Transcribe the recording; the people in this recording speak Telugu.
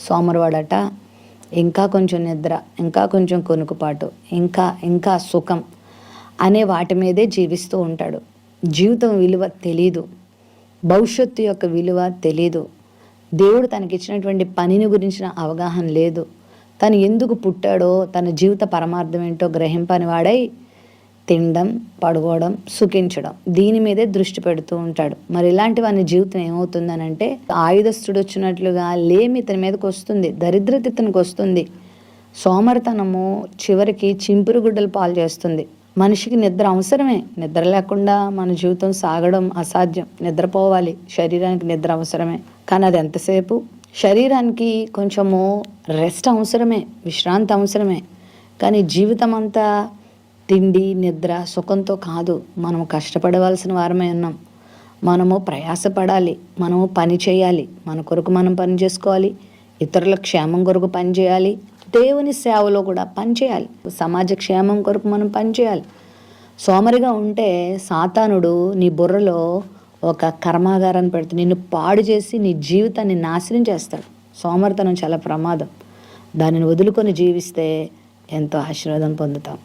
సోమరివాడట ఇంకా కొంచెం నిద్ర, ఇంకా కొంచెం కొనుకుపాటు, ఇంకా ఇంకా సుఖం అనే వాటి మీదే జీవిస్తూ ఉంటాడు. జీవితం విలువ తెలీదు, భవిష్యత్తు యొక్క విలువ తెలీదు, దేవుడు తనకిచ్చినటువంటి పనిని గురించిన అవగాహన లేదు, తను ఎందుకు పుట్టాడో తన జీవిత పరమార్థం ఏంటో గ్రహింపని వాడై తినడం, పడుకోవడం, సుఖించడం దీని మీదే దృష్టి పెడుతూ ఉంటాడు. మరి ఇలాంటి వాని జీవితం ఏమవుతుందనంటే ఆయుధస్తుడు వచ్చినట్లుగా లేమి ఇతని మీదకి వస్తుంది, దరిద్రత ఇతనికి వస్తుంది, సోమరితనము చివరికి చింపురు గుడ్డలు పాలు చేస్తుంది. మనిషికి నిద్ర అవసరమే, నిద్ర లేకుండా మన జీవితం సాగడం అసాధ్యం. నిద్రపోవాలి, శరీరానికి నిద్ర అవసరమే, కానీ అది ఎంతసేపు? శరీరానికి కొంచెము రెస్ట్ అవసరమే, విశ్రాంతి అవసరమే, కానీ జీవితం అంతా తిండి నిద్ర సుఖంతో కాదు. మనము కష్టపడవలసిన వారమే ఉన్నాం, మనము ప్రయాసపడాలి, మనము పని చేయాలి, మన కొరకు మనం పని చేసుకోవాలి, ఇతరుల క్షేమం కొరకు పని చేయాలి, దేవుని సేవలో కూడా పని చేయాలి, సమాజ క్షేమం కొరకు మనం పని చేయాలి. సోమరిగా ఉంటే సాతానుడు నీ బుర్రలో ఒక కర్మాగారాన్ని పెడుతూ నిన్ను పాడు చేసి నీ జీవితాన్ని నాశనం చేస్తాడు. సోమరితనం చాలా ప్రమాదం, దానిని వదులుకొని జీవిస్తే ఎంతో ఆశీర్వాదం పొందుతాం.